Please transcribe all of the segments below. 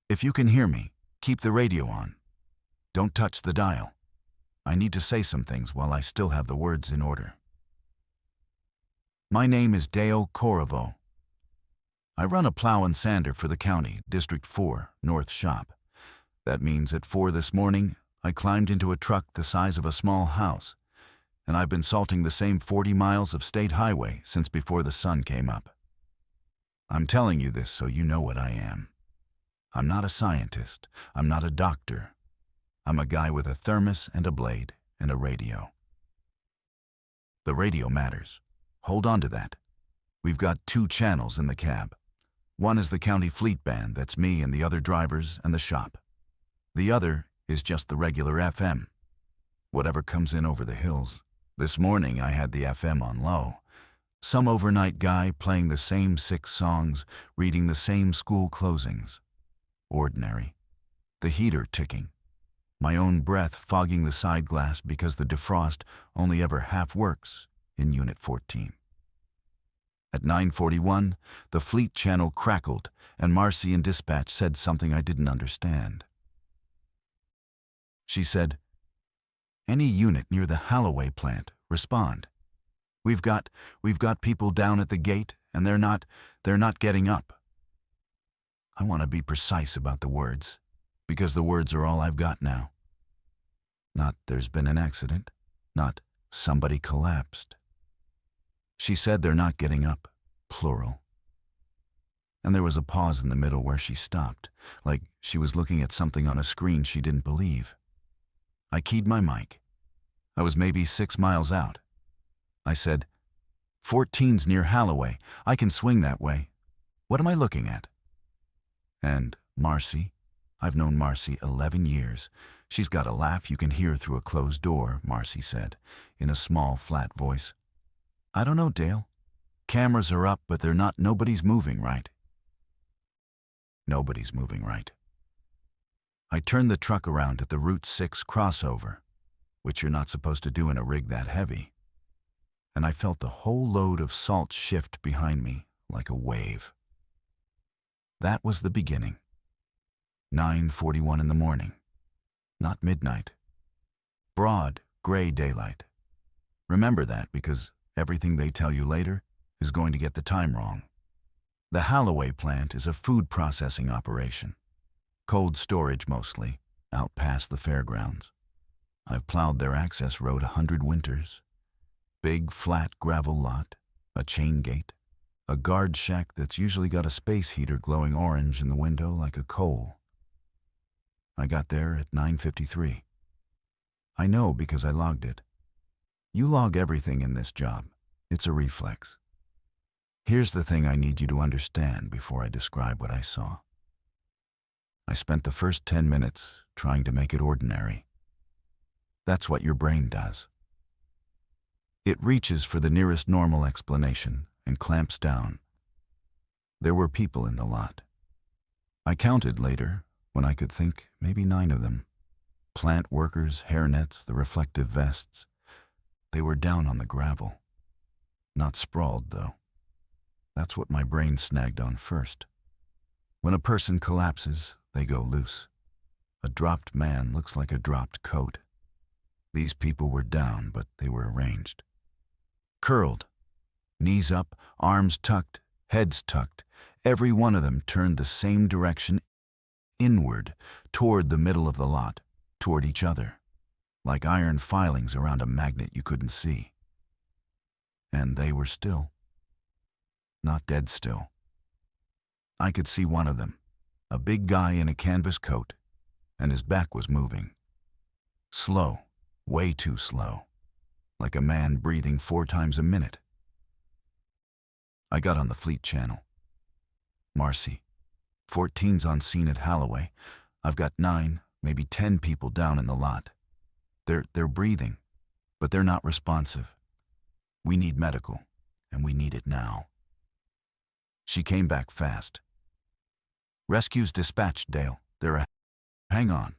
If you can hear me, keep the radio on. Don't touch the dial. I need to say some things while I still have the words in order. My name is Deo Corriveau. I run a plow and sander for the county, District 4, North Shop. That means at 4 this morning, I climbed into a truck the size of a small house, and I've been salting the same 40 miles of state highway since before the sun came up. I'm telling you this so you know what I am. I'm not a scientist. I'm not a doctor. I'm a guy with a thermos and a blade and a radio. The radio matters. Hold on to that. We've got 2 channels in the cab. One is the county fleet band, that's me and the other drivers and the shop. The other is just the regular FM. Whatever comes in over the hills. This morning I had the FM on low. Some overnight guy playing the same 6 songs, reading the same school closings. Ordinary. The heater ticking. My own breath fogging the side glass because the defrost only ever half works in Unit 14. At 9:41, the fleet channel crackled and Marcy in dispatch said something I didn't understand. She said, "Any unit near the Holloway plant, respond. We've got people down at the gate and they're not getting up." I want to be precise about the words, because the words are all I've got now. Not "there's been an accident," not "somebody collapsed." She said they're not getting up, plural. And there was a pause in the middle where she stopped, like she was looking at something on a screen she didn't believe. I keyed my mic. I was maybe 6 miles out. I said, "14's near Holloway. I can swing that way. What am I looking at?" And Marcy, I've known Marcy 11 years. She's got a laugh you can hear through a closed door, Marcy said, in a small, flat voice. "I don't know, Dale. Cameras are up, but nobody's moving right." Nobody's moving right. I turned the truck around at the Route 6 crossover, which you're not supposed to do in a rig that heavy, and I felt the whole load of salt shift behind me like a wave. That was the beginning. 9:41 in the morning. Not midnight. Broad, gray daylight. Remember that because everything they tell you later is going to get the time wrong. The Holloway plant is a food processing operation. Cold storage mostly, out past the fairgrounds. I've plowed their access road 100 winters. Big, flat gravel lot, a chain gate, a guard shack that's usually got a space heater glowing orange in the window like a coal. I got there at 9:53. I know because I logged it. You log everything in this job. It's a reflex. Here's the thing I need you to understand before I describe what I saw. I spent the first 10 minutes trying to make it ordinary. That's what your brain does. It reaches for the nearest normal explanation and clamps down. There were people in the lot. I counted later, when I could think, maybe 9 of them. Plant workers, hairnets, the reflective vests. They were down on the gravel. Not sprawled, though. That's what my brain snagged on first. When a person collapses, they go loose. A dropped man looks like a dropped coat. These people were down, but they were arranged. Curled. Knees up, arms tucked, heads tucked. Every one of them turned the same direction, inward, toward the middle of the lot, toward each other, like iron filings around a magnet you couldn't see. And they were still. Not dead still. I could see one of them, a big guy in a canvas coat, and his back was moving. Slow, way too slow, like a man breathing 4 times a minute. I got on the fleet channel. "Marcy, 14's on scene at Holloway. I've got 9, maybe 10 people down in the lot. They're breathing, but they're not responsive. We need medical, and we need it now." She came back fast. "Rescue's dispatched, Dale. Hang on."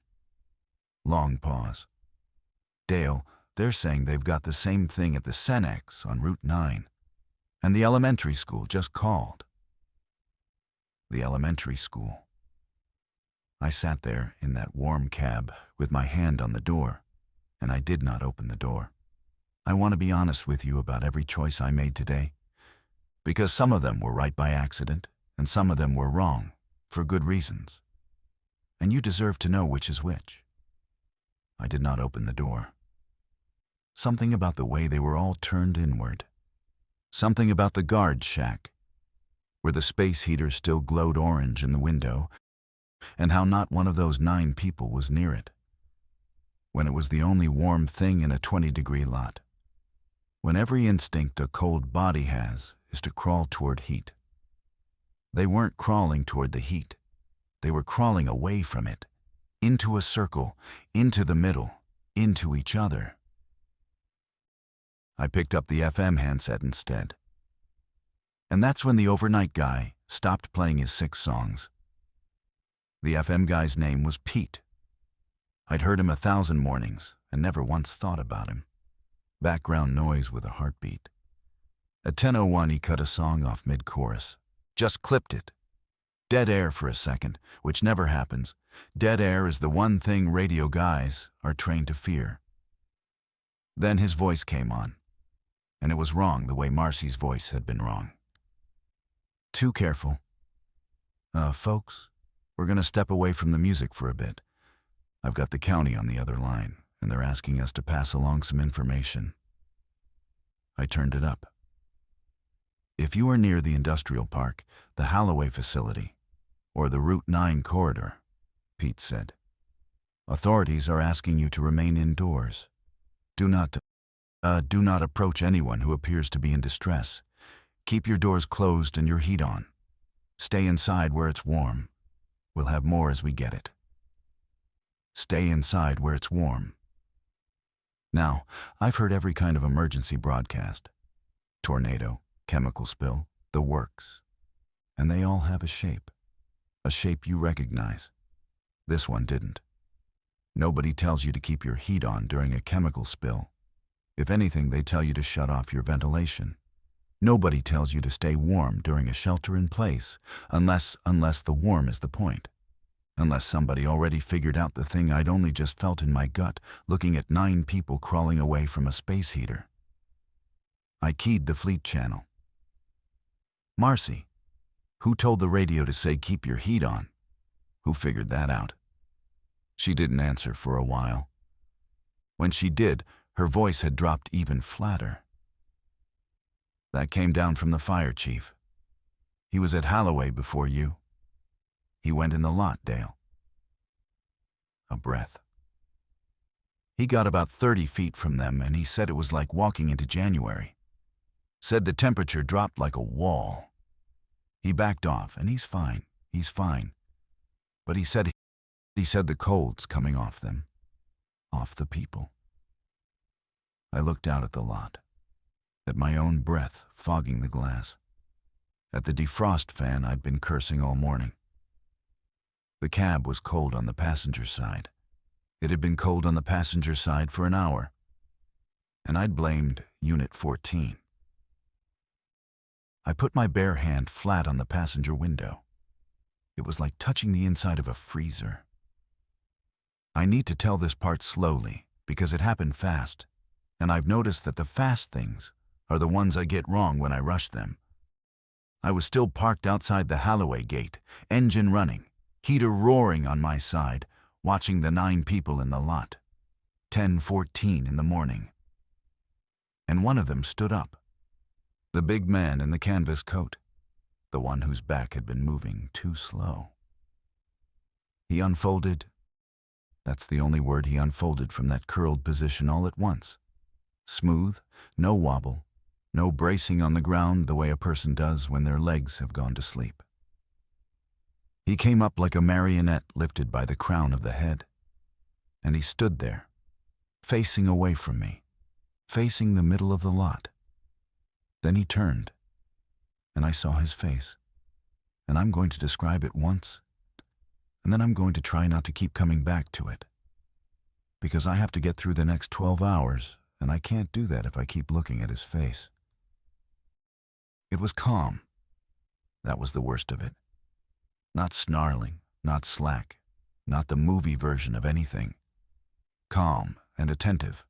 Long pause. "Dale, they're saying they've got the same thing at the Cenex on Route 9. And the elementary school just called." The elementary school. I sat there in that warm cab with my hand on the door, and I did not open the door. I want to be honest with you about every choice I made today, because some of them were right by accident, and some of them were wrong, for good reasons. And you deserve to know which is which. I did not open the door. Something about the way they were all turned inward. Something about the guard shack, where the space heater still glowed orange in the window, and how not one of those 9 people was near it, when it was the only warm thing in a 20-degree lot. When every instinct a cold body has is to crawl toward heat. They weren't crawling toward the heat. They were crawling away from it, into a circle, into the middle, into each other. I picked up the FM handset instead. And that's when the overnight guy stopped playing his 6 songs. The FM guy's name was Pete. I'd heard him 1,000 mornings and never once thought about him. Background noise with a heartbeat. At 10:01 he cut a song off mid-chorus. Just clipped it. Dead air for a second, which never happens. Dead air is the one thing radio guys are trained to fear. Then his voice came on, and it was wrong the way Marcy's voice had been wrong. Too careful. Folks, we're going to step away from the music for a bit. I've got the county on the other line, and they're asking us to pass along some information. I turned it up. If you are near the industrial park, the Holloway facility, or the Route 9 corridor, Pete said, authorities are asking you to remain indoors. Do not approach anyone who appears to be in distress. Keep your doors closed and your heat on. Stay inside where it's warm. We'll have more as we get it. Stay inside where it's warm. Now, I've heard every kind of emergency broadcast. Tornado, chemical spill, the works. And they all have a shape you recognize. This one didn't. Nobody tells you to keep your heat on during a chemical spill. If anything, they tell you to shut off your ventilation. Nobody tells you to stay warm during a shelter-in-place, unless the warm is the point. Unless somebody already figured out the thing I'd only just felt in my gut, looking at 9 people crawling away from a space heater. I keyed the fleet channel. Marcy, who told the radio to say keep your heat on? Who figured that out? She didn't answer for a while. When she did, her voice had dropped even flatter. That came down from the fire chief. He was at Holloway before you. He went in the lot, Dale. A breath. He got about 30 feet from them, and he said it was like walking into January. Said the temperature dropped like a wall. He backed off, and he's fine. But he said the cold's coming off them. Off the people. I looked out at the lot. At my own breath fogging the glass. At the defrost fan I'd been cursing all morning. The cab was cold on the passenger side. It had been cold on the passenger side for an hour. And I'd blamed Unit 14. I put my bare hand flat on the passenger window. It was like touching the inside of a freezer. I need to tell this part slowly because it happened fast, and I've noticed that the fast things are the ones I get wrong when I rush them. I was still parked outside the Holloway gate, engine running, heater roaring on my side, watching the 9 people in the lot. 10:14 in the morning. And one of them stood up. The big man in the canvas coat, the one whose back had been moving too slow. He unfolded. That's the only word. He unfolded from that curled position all at once. Smooth, no wobble, no bracing on the ground the way a person does when their legs have gone to sleep. He came up like a marionette lifted by the crown of the head. And he stood there, facing away from me, facing the middle of the lot. Then he turned, and I saw his face. And I'm going to describe it once, and then I'm going to try not to keep coming back to it. Because I have to get through the next 12 hours, and I can't do that if I keep looking at his face. It was calm. That was the worst of it. Not snarling, not slack, not the movie version of anything. Calm and attentive,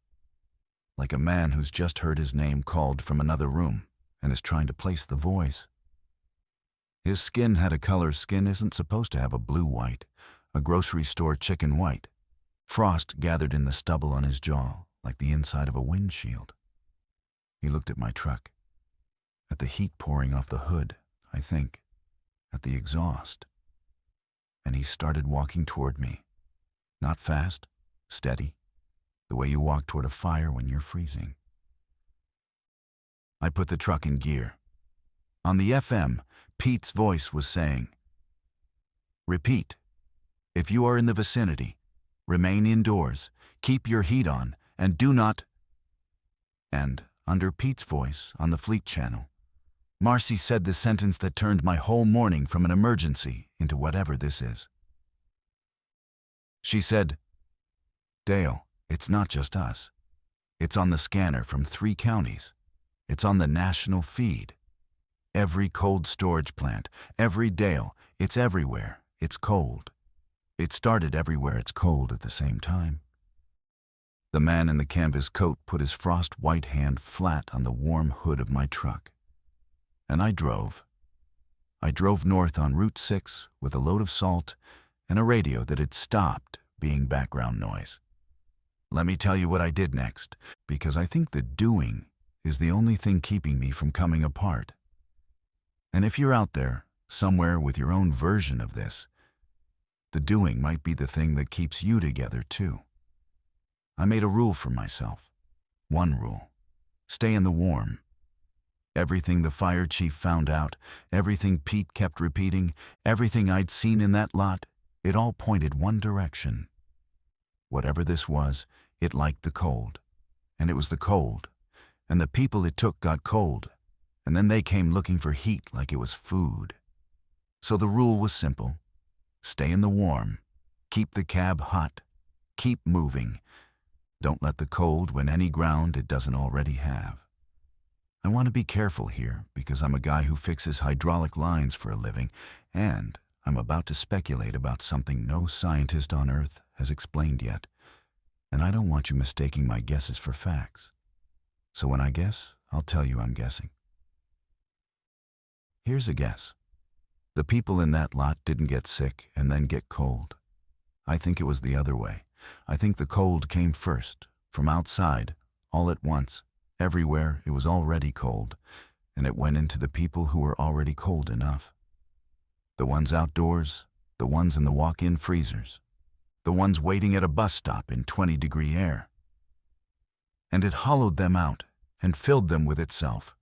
like a man who's just heard his name called from another room and is trying to place the voice. His skin had a color skin isn't supposed to have, a blue-white, a grocery store chicken white. Frost gathered in the stubble on his jaw like the inside of a windshield. He looked at my truck, at the heat pouring off the hood, I think, at the exhaust. And he started walking toward me. Not fast, steady, the way you walk toward a fire when you're freezing. I put the truck in gear. On the FM, Pete's voice was saying, "Repeat. If you are in the vicinity, remain indoors, keep your heat on, and do not..." And, under Pete's voice, on the Fleet channel, Marcy said the sentence that turned my whole morning from an emergency into whatever this is. She said, "Dale, it's not just us. It's on the scanner from 3 counties. It's on the national feed. Every cold storage plant, every Dale, it's everywhere. It's cold. It started everywhere it's cold at the same time." The man in the canvas coat put his frost-white hand flat on the warm hood of my truck. And I drove. I drove north on Route 6 with a load of salt and a radio that had stopped being background noise. Let me tell you what I did next, because I think the doing is the only thing keeping me from coming apart. And if you're out there, somewhere with your own version of this, the doing might be the thing that keeps you together too. I made a rule for myself. One rule: stay in the warm. Everything the fire chief found out, everything Pete kept repeating, everything I'd seen in that lot, it all pointed one direction. Whatever this was, it liked the cold. And it was the cold. And the people it took got cold. And then they came looking for heat like it was food. So the rule was simple. Stay in the warm. Keep the cab hot. Keep moving. Don't let the cold win any ground it doesn't already have. I want to be careful here because I'm a guy who fixes hydraulic lines for a living, and I'm about to speculate about something no scientist on Earth has explained yet, and I don't want you mistaking my guesses for facts. So when I guess, I'll tell you I'm guessing. Here's a guess. The people in that lot didn't get sick and then get cold. I think it was the other way. I think the cold came first, from outside, all at once. Everywhere it was already cold, and it went into the people who were already cold enough. The ones outdoors, the ones in the walk-in freezers, the ones waiting at a bus stop in 20-degree air. And it hollowed them out and filled them with itself.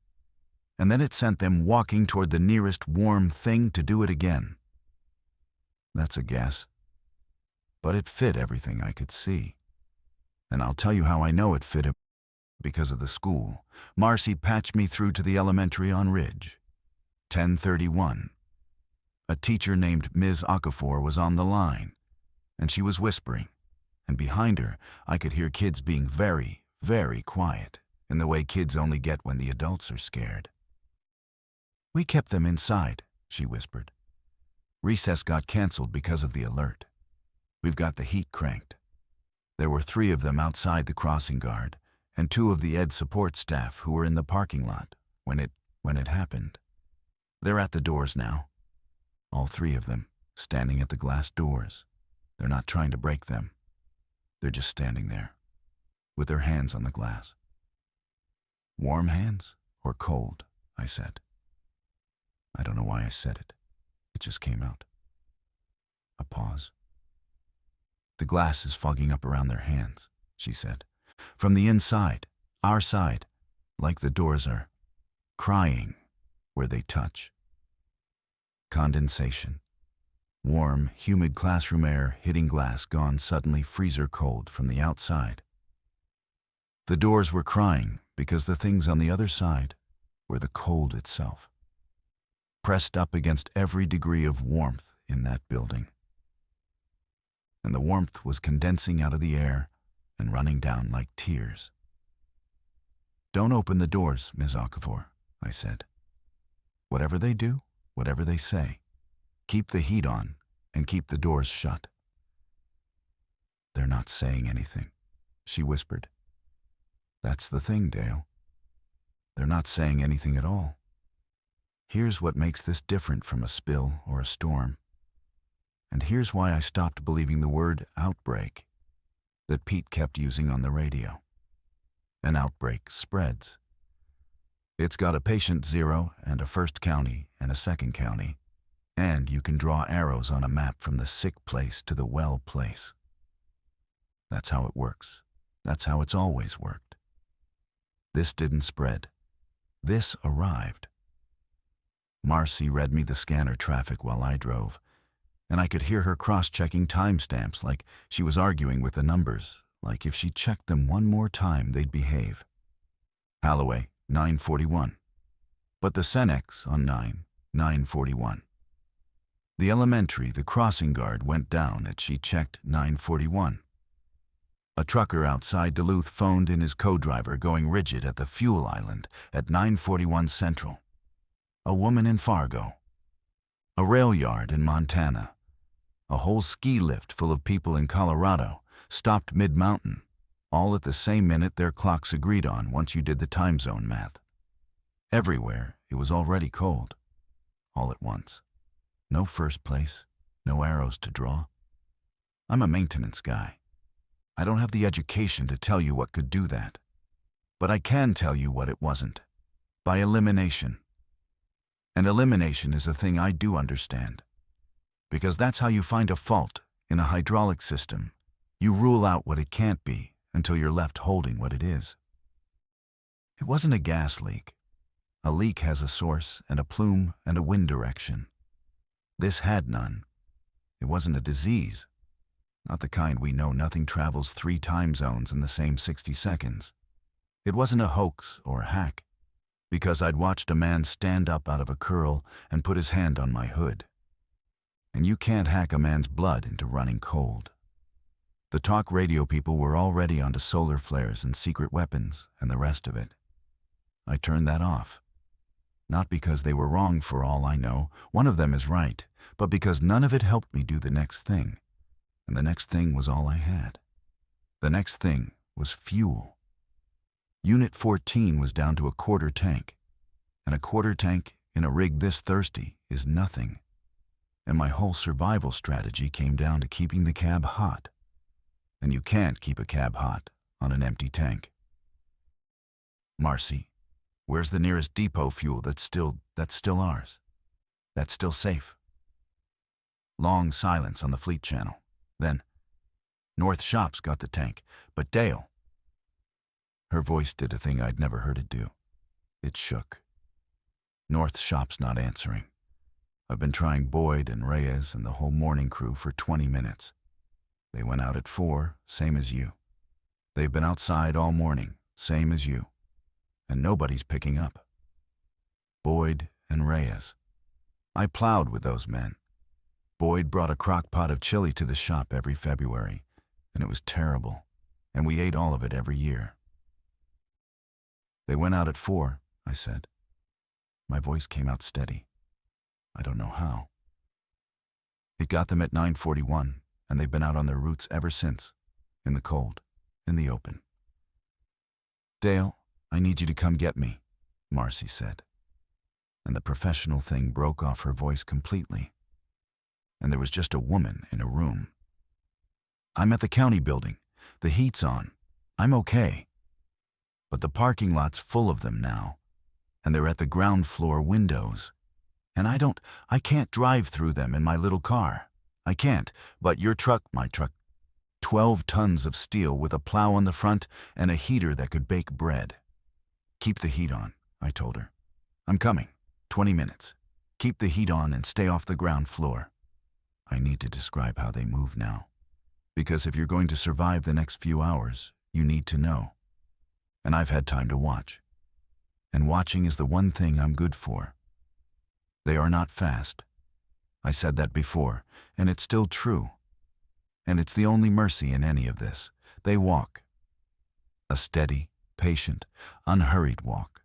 And then it sent them walking toward the nearest warm thing to do it again. That's a guess. But it fit everything I could see. And I'll tell you how I know it fit it. Because of the school. Marcy patched me through to the elementary on Ridge. 10:31. A teacher named Ms. Okafor was on the line, and she was whispering, and behind her I could hear kids being very, very quiet, in the way kids only get when the adults are scared. "We kept them inside," she whispered. "Recess got canceled because of the alert. We've got the heat cranked. There were 3 of them outside the crossing guard, and 2 of the ed support staff who were in the parking lot when it happened. They're at the doors now. All 3 of them, standing at the glass doors. They're not trying to break them. They're just standing there, with their hands on the glass." "Warm hands or cold?" I said. I don't know why I said it. It just came out. A pause. "The glass is fogging up around their hands," she said. "From the inside, our side, like the doors are crying where they touch." Condensation. Warm, humid classroom air hitting glass gone suddenly freezer cold from the outside. The doors were crying because the things on the other side were the cold itself, pressed up against every degree of warmth in that building. And the warmth was condensing out of the air and running down like tears. "Don't open the doors, Ms. Okafor," I said. "Whatever they do, whatever they say, keep the heat on and keep the doors shut. They're not saying anything, she whispered. That's the thing, Dale. They're not saying anything at all. Here's what makes this different from a spill or a storm. And here's why I stopped believing the word outbreak that Pete kept using on the radio. An outbreak spreads. It's got a patient zero and a first county and a second county, and you can draw arrows on a map from the sick place to the well place. That's how it works. That's how it's always worked. This didn't spread. This arrived. Marcy read me the scanner traffic while I drove, and I could hear her cross-checking timestamps like she was arguing with the numbers, like if she checked them one more time, they'd behave. Halloway, 9:41. But the Senex on 9:41. The elementary, the crossing guard, went down at she checked 9:41. A trucker outside Duluth phoned in his co-driver going rigid at the fuel island at 9:41 Central. A woman in Fargo. A rail yard in Montana. A whole ski lift full of people in Colorado stopped mid-mountain, all at the same minute their clocks agreed on once you did the time zone math. Everywhere, it was already cold. All at once. No first place, no arrows to draw. I'm a maintenance guy. I don't have the education to tell you what could do that. But I can tell you what it wasn't. By elimination. And elimination is a thing I do understand. Because that's how you find a fault in a hydraulic system. You rule out what it can't be until you're left holding what it is. It wasn't a gas leak. A leak has a source and a plume and a wind direction. This had none. It wasn't a disease. Not the kind we know nothing travels 3 time zones in the same 60 seconds. It wasn't a hoax or a hack, because I'd watched a man stand up out of a curl and put his hand on my hood. And you can't hack a man's blood into running cold. The talk radio people were already onto solar flares and secret weapons and the rest of it. I turned that off. Not because they were wrong for all I know, one of them is right, but because none of it helped me do the next thing. And the next thing was all I had. The next thing was fuel. Unit 14 was down to a quarter tank, and a quarter tank in a rig this thirsty is nothing. And my whole survival strategy came down to keeping the cab hot. And you can't keep a cab hot on an empty tank. Marcy, where's the nearest depot fuel that's still ours? That's still safe? Long silence on the fleet channel. Then, North Shop's got the tank, but Dale. Her voice did a thing I'd never heard it do. It shook. North Shop's not answering. I've been trying Boyd and Reyes and the whole morning crew for 20 minutes. They went out at 4, same as you. They've been outside all morning, same as you. And nobody's picking up. Boyd and Reyes. I plowed with those men. Boyd brought a crock pot of chili to the shop every February, and it was terrible, and we ate all of it every year. They went out at 4, I said. My voice came out steady. I don't know how. It got them at 9:41, and they've been out on their routes ever since, in the cold, in the open. Dale, I need you to come get me, Marcy said. And the professional thing broke off her voice completely. And there was just a woman in a room. I'm at the county building. The heat's on. I'm okay. But the parking lot's full of them now, and they're at the ground floor windows. And I can't drive through them in my little car. I can't, but my truck, 12 tons of steel with a plow on the front and a heater that could bake bread. Keep the heat on, I told her. I'm coming. 20 minutes. Keep the heat on and stay off the ground floor. I need to describe how they move now. Because if you're going to survive the next few hours, you need to know. And I've had time to watch. And watching is the one thing I'm good for. They are not fast. I said that before, and it's still true. And it's the only mercy in any of this. They walk. A steady, patient, unhurried walk.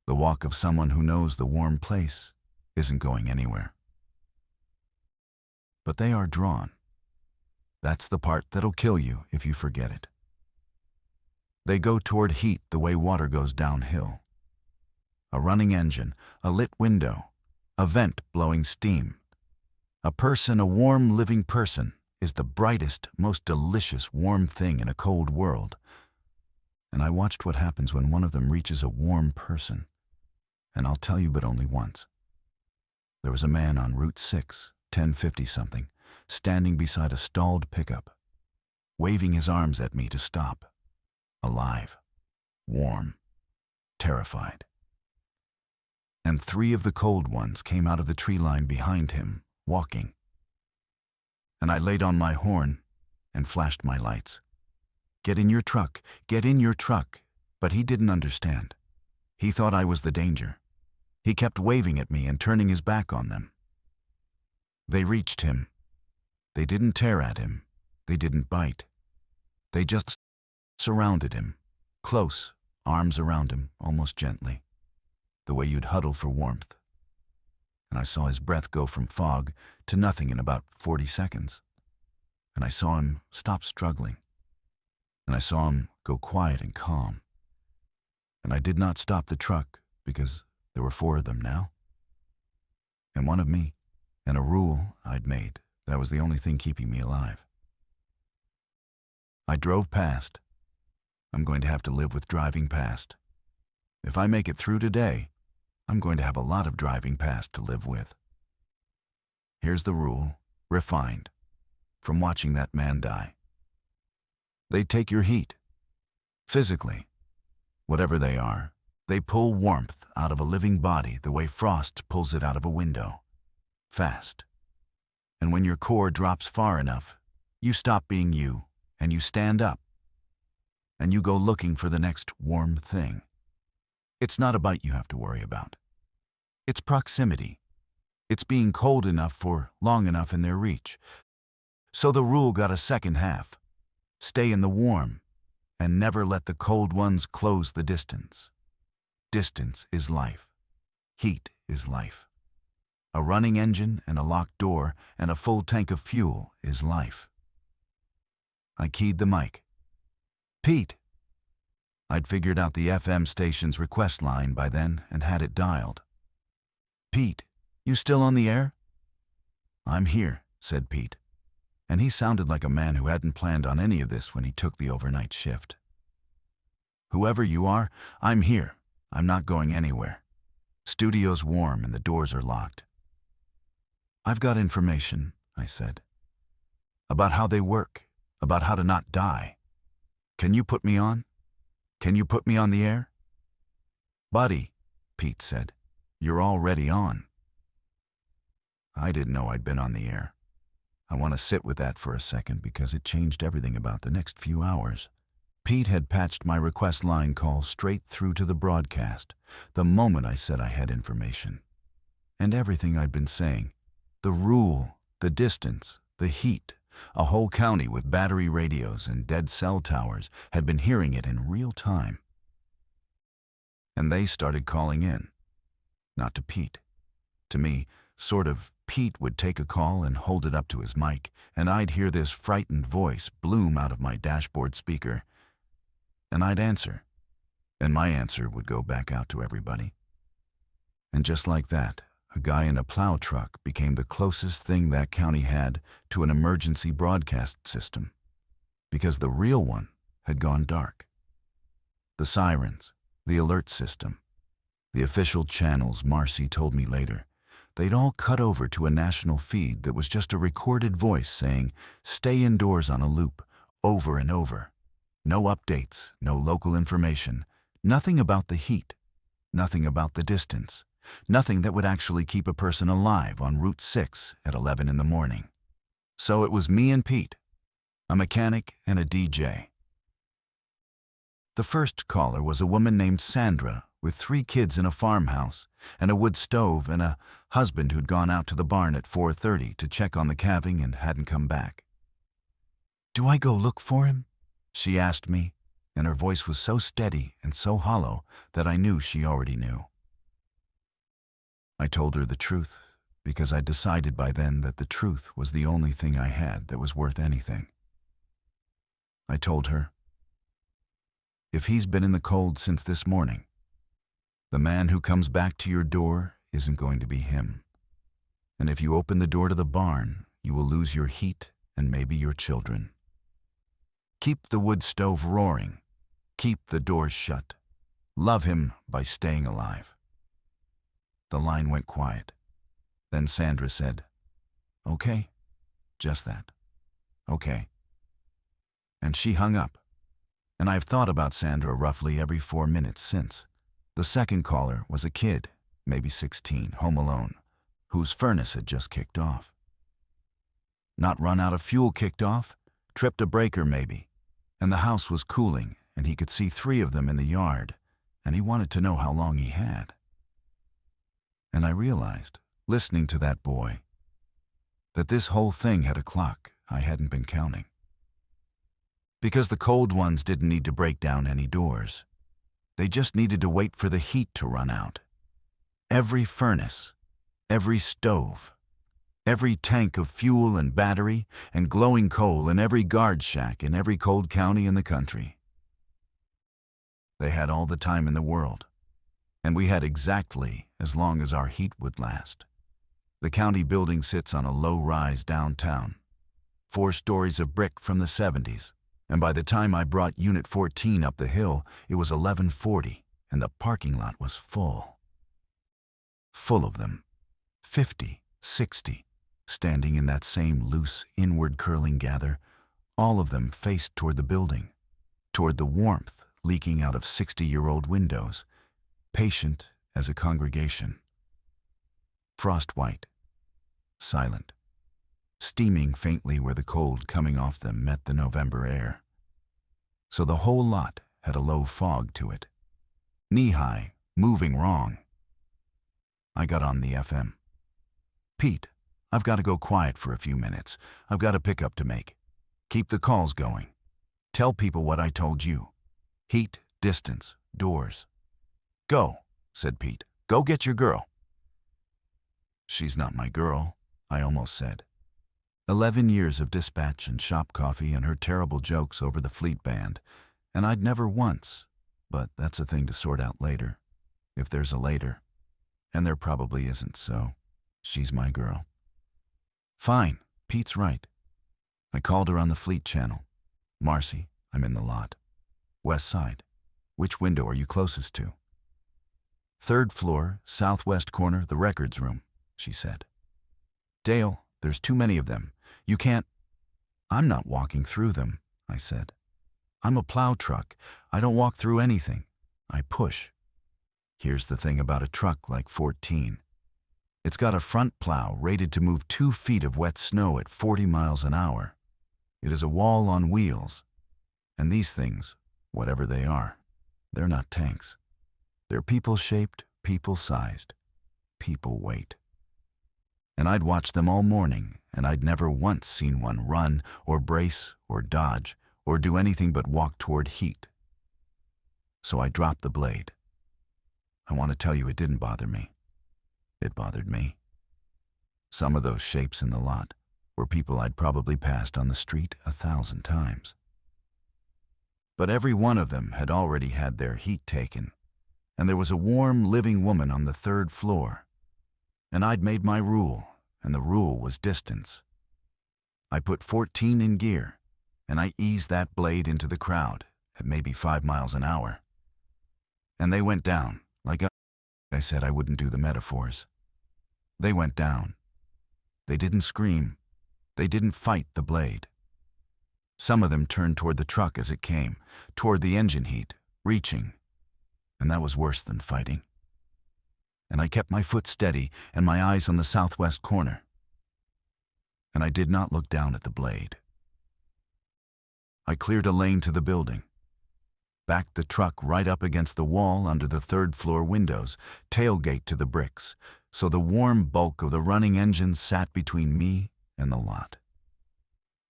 The walk of someone who knows the warm place isn't going anywhere. But they are drawn. That's the part that'll kill you if you forget it. They go toward heat the way water goes downhill. A running engine, a lit window, a vent blowing steam. A person, a warm, living person, is the brightest, most delicious, warm thing in a cold world. And I watched what happens when one of them reaches a warm person. And I'll tell you but only once. There was a man on Route 6, 1050-something, standing beside a stalled pickup, waving his arms at me to stop. Alive, warm, terrified. And 3 of the cold ones came out of the tree line behind him, walking. And I laid on my horn and flashed my lights. Get in your truck, get in your truck. But he didn't understand. He thought I was the danger. He kept waving at me and turning his back on them. They reached him. They didn't tear at him. They didn't bite. They just surrounded him, close, arms around him, almost gently, the way you'd huddle for warmth. And I saw his breath go from fog to nothing in about 40 seconds. And I saw him stop struggling. And I saw him go quiet and calm. And I did not stop the truck because there were 4 of them now. And one of me, and a rule I'd made that was the only thing keeping me alive. I drove past. I'm going to have to live with driving past. If I make it through today, I'm going to have a lot of driving past to live with. Here's the rule, refined, from watching that man die. They take your heat. Physically, whatever they are, they pull warmth out of a living body the way frost pulls it out of a window. Fast. And when your core drops far enough, you stop being you and you stand up. And you go looking for the next warm thing. It's not a bite you have to worry about. It's proximity. It's being cold enough for long enough in their reach. So the rule got a second half. Stay in the warm, and never let the cold ones close the distance. Distance is life. Heat is life. A running engine and a locked door and a full tank of fuel is life. I keyed the mic. Pete. I'd figured out the FM station's request line by then and had it dialed. Pete, you still on the air? I'm here, said Pete. And he sounded like a man who hadn't planned on any of this when he took the overnight shift. Whoever you are, I'm here. I'm not going anywhere. Studio's warm and the doors are locked. I've got information, I said. About how they work, about how to not die. Can you put me on? Can you put me on the air? Buddy, Pete said, you're already on. I didn't know I'd been on the air. I want to sit with that for a second because it changed everything about the next few hours. Pete had patched my request line call straight through to the broadcast the moment I said I had information. And everything I'd been saying, the rule, the distance, the heat, a whole county with battery radios and dead cell towers had been hearing it in real time. And they started calling in. Not to Pete. To me, sort of. Pete would take a call and hold it up to his mic, and I'd hear this frightened voice bloom out of my dashboard speaker. And I'd answer, and my answer would go back out to everybody. And just like that, a guy in a plow truck became the closest thing that county had to an emergency broadcast system, because the real one had gone dark. The sirens, the alert system, the official channels, Marcy told me later, they'd all cut over to a national feed that was just a recorded voice saying, stay indoors on a loop, over and over. No updates, no local information, nothing about the heat, nothing about the distance, nothing that would actually keep a person alive on Route 6 at 11 in the morning. So it was me and Pete, a mechanic and a DJ. The first caller was a woman named Sandra with 3 kids in a farmhouse and a wood stove and a husband who'd gone out to the barn at 4:30 to check on the calving and hadn't come back. Do I go look for him? She asked me, and her voice was so steady and so hollow that I knew she already knew. I told her the truth because I decided by then that the truth was the only thing I had that was worth anything. I told her. If he's been in the cold since this morning, the man who comes back to your door isn't going to be him. And if you open the door to the barn, you will lose your heat and maybe your children. Keep the wood stove roaring. Keep the doors shut. Love him by staying alive. The line went quiet. Then Sandra said, "Okay, just that. Okay." And she hung up. And I've thought about Sandra roughly every 4 minutes since. The second caller was a kid, maybe 16, home alone, whose furnace had just kicked off. Not run out of fuel kicked off, tripped a breaker maybe, and the house was cooling, and he could see 3 of them in the yard, and he wanted to know how long he had. And I realized, listening to that boy, that this whole thing had a clock I hadn't been counting. Because the cold ones didn't need to break down any doors. They just needed to wait for the heat to run out. Every furnace, every stove, every tank of fuel and battery and glowing coal in every guard shack in every cold county in the country. They had all the time in the world, and we had exactly as long as our heat would last. The county building sits on a low rise downtown, 4 stories of brick from the 70s. And by the time I brought Unit 14 up the hill, it was 11:40, and the parking lot was full. Full of them, 50, 60, standing in that same loose, inward-curling gather, all of them faced toward the building, toward the warmth leaking out of 60-year-old windows, patient as a congregation. Frost-white, silent, steaming faintly where the cold coming off them met the November air. So the whole lot had a low fog to it. Knee-high, moving wrong. I got on the FM. "Pete, I've got to go quiet for a few minutes. I've got a pickup to make. Keep the calls going. Tell people what I told you. Heat, distance, doors." "Go," said Pete. "Go get your girl." "She's not my girl," I almost said. 11 years of dispatch and shop coffee and her terrible jokes over the Fleet Band, and I'd never once, but that's a thing to sort out later, if there's a later, and there probably isn't, so she's my girl. Fine, Pete's right. I called her on the Fleet channel. "Marcy, I'm in the lot. West side. Which window are you closest to?" "3rd floor, southwest corner, the records room," she said. "Dale, there's too many of them. You can't—" "I'm not walking through them," I said. "I'm a plow truck. I don't walk through anything. I push. Here's the thing about a truck like 14. It's got a front plow rated to move 2 feet of wet snow at 40 miles an hour. It is a wall on wheels. And these things, whatever they are, they're not tanks. They're people-shaped, people-sized, people-weight. And I'd watched them all morning, and I'd never once seen one run or brace or dodge or do anything but walk toward heat. So I dropped the blade. I want to tell you it didn't bother me. It bothered me. Some of those shapes in the lot were people I'd probably passed on the street 1,000 times. But every one of them had already had their heat taken, and there was a warm, living woman on the 3rd floor. And I'd made my rule, and the rule was distance. I put 14 in gear, and I eased that blade into the crowd at maybe 5 miles an hour. And they went down, like I said I wouldn't do the metaphors. They went down. They didn't scream. They didn't fight the blade. Some of them turned toward the truck as it came, toward the engine heat, reaching. And that was worse than fighting. And I kept my foot steady and my eyes on the southwest corner. And I did not look down at the blade. I cleared a lane to the building, backed the truck right up against the wall under the 3rd floor windows, tailgate to the bricks, so the warm bulk of the running engine sat between me and the lot.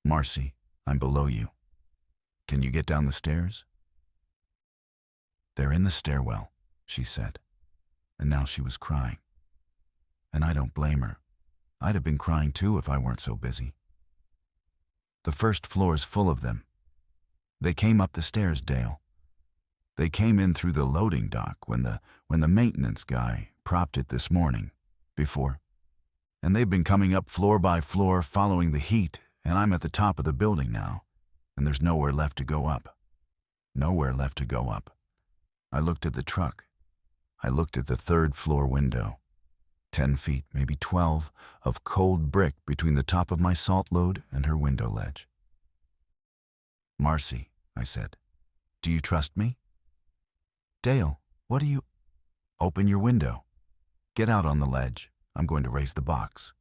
"Marcy, I'm below you. Can you get down the stairs?" "They're in the stairwell," she said. And now she was crying. And I don't blame her. I'd have been crying too if I weren't so busy. "The 1st floor's full of them. They came up the stairs, Dale. They came in through the loading dock when the maintenance guy propped it this morning, before. And they've been coming up floor by floor following the heat, and I'm at the top of the building now, and there's nowhere left to go up. Nowhere left to go up. I looked at the truck. I looked at the third floor window. 10 feet, maybe 12, of cold brick between the top of my salt load and her window ledge. "Marcy," I said, "do you trust me?" "Dale, what do you—" "Open your window. Get out on the ledge. I'm going to raise the box."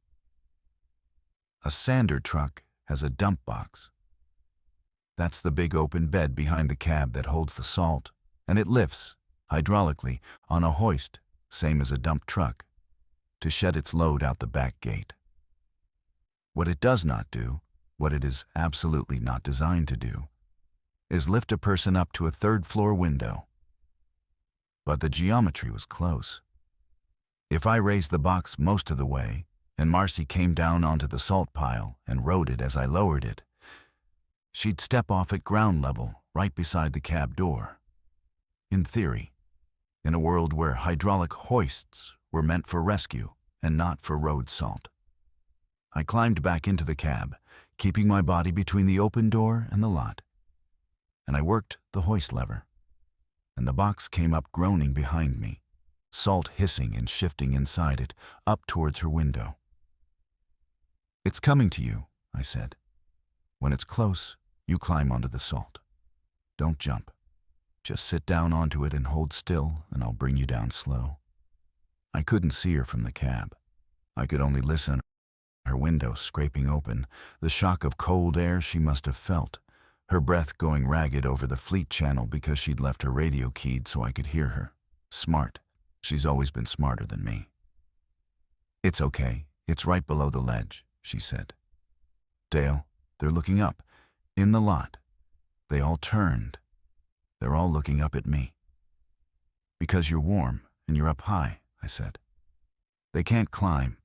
A sander truck has a dump box. That's the big open bed behind the cab that holds the salt, and it lifts, hydraulically, on a hoist, same as a dump truck, to shed its load out the back gate. What it does not do, what it is absolutely not designed to do, is lift a person up to a third-floor window. But the geometry was close. If I raised the box most of the way, and Marcy came down onto the salt pile and rode it as I lowered it, she'd step off at ground level right beside the cab door. In theory, in a world where hydraulic hoists were meant for rescue and not for road salt. I climbed back into the cab, keeping my body between the open door and the lot. And I worked the hoist lever, and the box came up groaning behind me, salt hissing and shifting inside it, up towards her window. "It's coming to you," I said. "When it's close, you climb onto the salt. Don't jump. Just sit down onto it and hold still, and I'll bring you down slow." I couldn't see her from the cab. I could only listen, her window scraping open, the shock of cold air she must have felt, her breath going ragged over the fleet channel because she'd left her radio keyed so I could hear her. Smart. She's always been smarter than me. "It's okay. It's right below the ledge," she said. "Dale, they're looking up. In the lot. They all turned. They're all looking up at me." "Because you're warm and you're up high," I said. "They can't climb.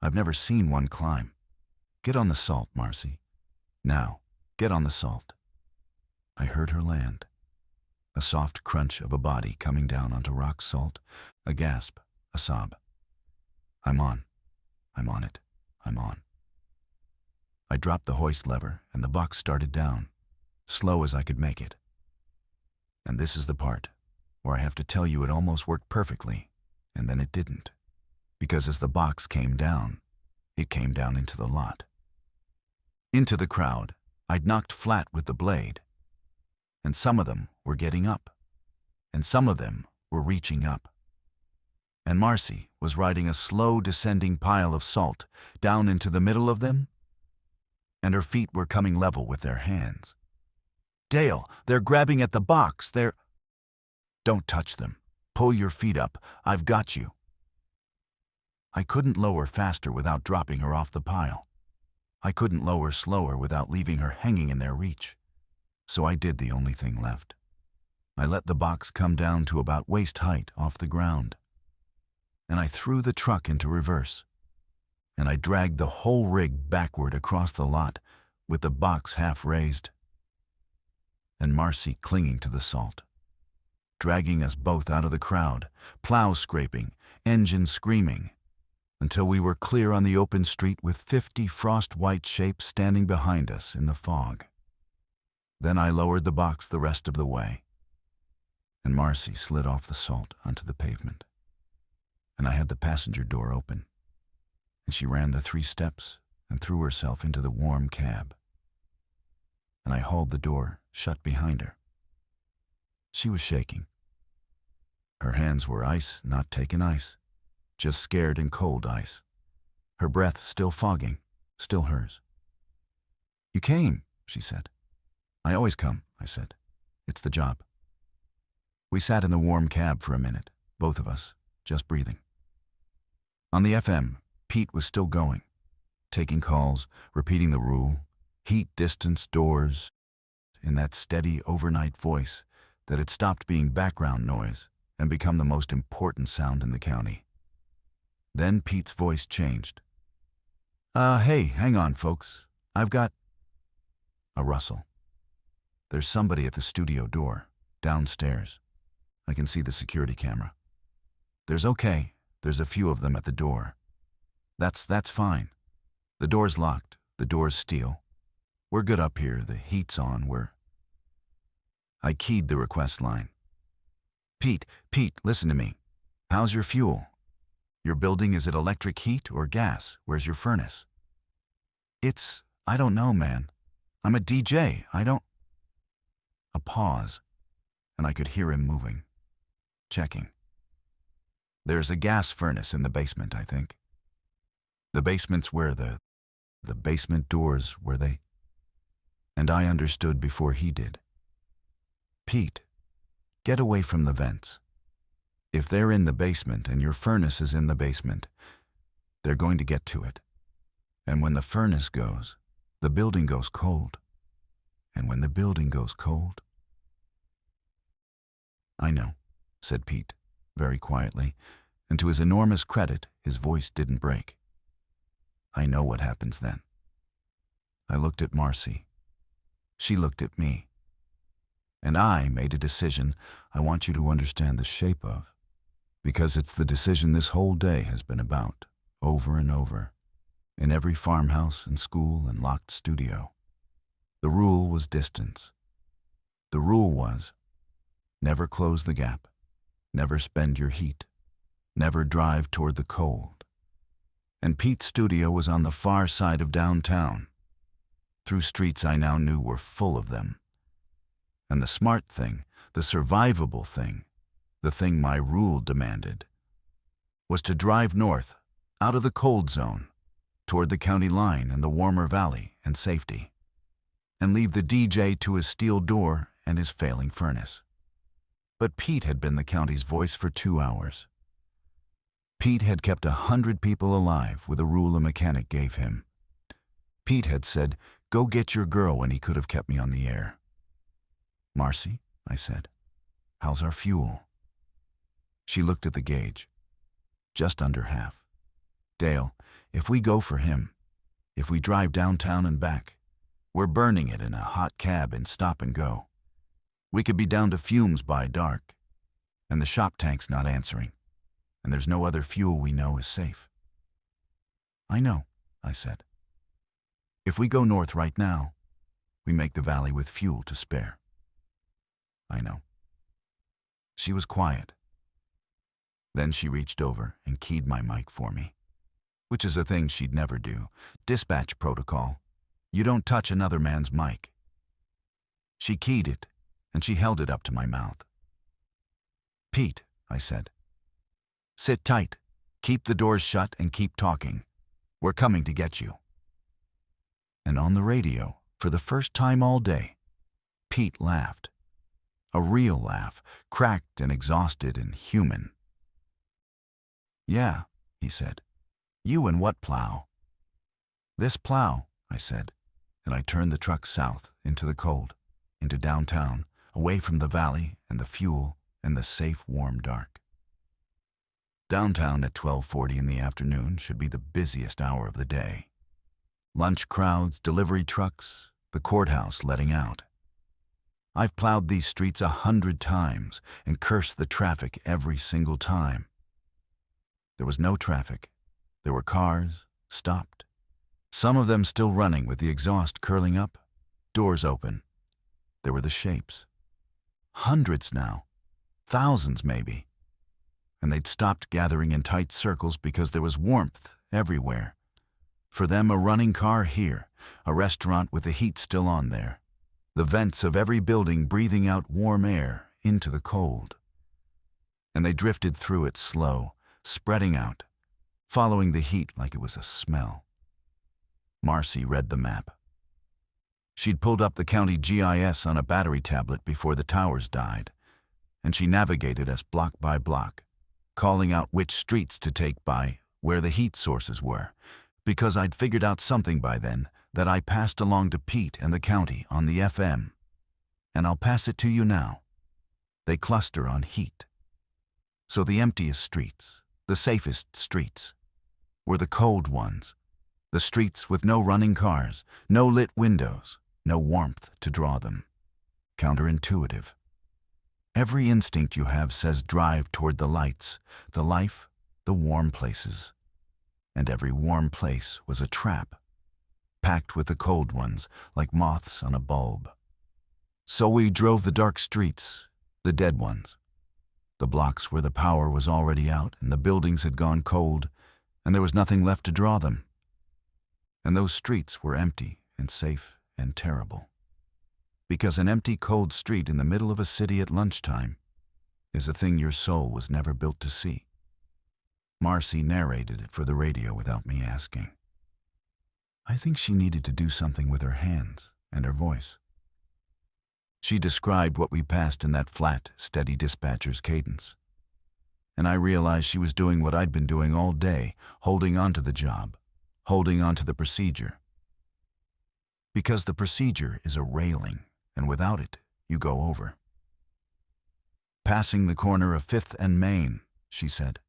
I've never seen one climb. Get on the salt, Marcy. Now, get on the salt." I heard her land. A soft crunch of a body coming down onto rock salt, a gasp, a sob. I'm on it, I'm on. I dropped the hoist lever and the box started down, slow as I could make it. And this is the part where I have to tell you it almost worked perfectly, and then it didn't. Because as the box came down, it came down into the lot. Into the crowd, I'd knocked flat with the blade. And some of them were getting up, and some of them were reaching up. And Marcy was riding a slow descending pile of salt down into the middle of them, and her feet were coming level with their hands. "Dale, they're grabbing at the box, they're—" "Don't touch them. Pull your feet up. I've got you." I couldn't lower faster without dropping her off the pile. I couldn't lower slower without leaving her hanging in their reach. So I did the only thing left. I let the box come down to about waist height off the ground. And I threw the truck into reverse. And I dragged the whole rig backward across the lot with the box half raised. And Marcy clinging to the salt, dragging us both out of the crowd, plow scraping, engine screaming, until we were clear on the open street with 50 frost-white shapes standing behind us in the fog. Then I lowered the box the rest of the way, and Marcy slid off the salt onto the pavement. And I had the passenger door open, and she ran the 3 steps and threw herself into the warm cab. And I hauled the door shut behind her. She was shaking. Her hands were ice, not taken ice, just scared and cold ice. Her breath still fogging, still hers. "You came," she said. "I always come," I said. "It's the job." We sat in the warm cab for a minute, both of us, just breathing. On the FM, Pete was still going, taking calls, repeating the rule, heat, distance, doors, in that steady overnight voice that had stopped being background noise and become the most important sound in the county. Then Pete's voice changed. Hey, hang on, folks. I've got—" A rustle. There's somebody at the studio door, downstairs. I can see the security camera. There's a few of them at the door. That's fine. The door's locked, the door's steel. We're good up here, the heat's on, I keyed the request line. Pete, listen to me. How's your fuel? Your building, is it electric heat or gas? Where's your furnace? I don't know, man. I'm a DJ, A pause, and I could hear him moving, checking. There's a gas furnace in the basement, I think. The basement's where the basement doors, were they? And I understood before he did. Pete, get away from the vents. If they're in the basement and your furnace is in the basement, they're going to get to it. And when the furnace goes, the building goes cold. And when the building goes cold... I know, said Pete, very quietly, and to his enormous credit, his voice didn't break. I know what happens then. I looked at Marcy. She looked at me. And I made a decision I want you to understand the shape of, because it's the decision this whole day has been about, over and over, in every farmhouse and school and locked studio. The rule was distance. The rule was, never close the gap, never spend your heat, never drive toward the cold. And Pete's studio was on the far side of downtown, through streets I now knew were full of them. And the smart thing, the survivable thing, the thing my rule demanded, was to drive north, out of the cold zone, toward the county line and the warmer valley and safety, and leave the DJ to his steel door and his failing furnace. But Pete had been the county's voice for 2 hours. Pete had kept 100 people alive with a rule a mechanic gave him. Pete had said, go get your girl, when he could have kept me on the air. Marcy, I said, how's our fuel? She looked at the gauge. Just under half. Dale, if we go for him, if we drive downtown and back, we're burning it in a hot cab and stop and go. We could be down to fumes by dark, and the shop tank's not answering, and there's no other fuel we know is safe. I know, I said. If we go north right now, we make the valley with fuel to spare. I know. She was quiet. Then she reached over and keyed my mic for me, which is a thing she'd never do. Dispatch protocol. You don't touch another man's mic. She keyed it, and she held it up to my mouth. Pete, I said, sit tight, keep the doors shut and keep talking. We're coming to get you. And on the radio, for the first time all day, Pete laughed. A real laugh, cracked and exhausted and human. Yeah, he said. You and what plow? This plow, I said, and I turned the truck south, into the cold, into downtown, away from the valley and the fuel and the safe, warm dark. Downtown at 12:40 in the afternoon should be the busiest hour of the day. Lunch crowds, delivery trucks, the courthouse letting out. I've plowed these streets 100 times and cursed the traffic every single time. There was no traffic. There were cars, stopped. Some of them still running with the exhaust curling up, doors open. There were the shapes. Hundreds now, thousands maybe. And they'd stopped gathering in tight circles because there was warmth everywhere. For them, a running car here, a restaurant with the heat still on there. The vents of every building breathing out warm air into the cold. And they drifted through it slow, spreading out, following the heat like it was a smell. Marcy read the map. She'd pulled up the county GIS on a battery tablet before the towers died, and she navigated us block by block, calling out which streets to take by, where the heat sources were, because I'd figured out something by then that I passed along to Pete and the county on the FM. And I'll pass it to you now. They cluster on heat. So the emptiest streets, the safest streets, were the cold ones, the streets with no running cars, no lit windows, no warmth to draw them. counterintuitive. Every instinct you have says drive toward the lights, the life, the warm places. And every warm place was a trap, packed with the cold ones, like moths on a bulb. So we drove the dark streets, the dead ones, the blocks where the power was already out and the buildings had gone cold, and there was nothing left to draw them. And those streets were empty and safe and terrible. Because an empty, cold street in the middle of a city at lunchtime is a thing your soul was never built to see. Marcy narrated it for the radio without me asking. I think she needed to do something with her hands and her voice. She described what we passed in that flat, steady dispatcher's cadence. And I realized she was doing what I'd been doing all day, holding on to the job, holding on to the procedure. Because the procedure is a railing, and without it, you go over. Passing the corner of 5th and Main, she said.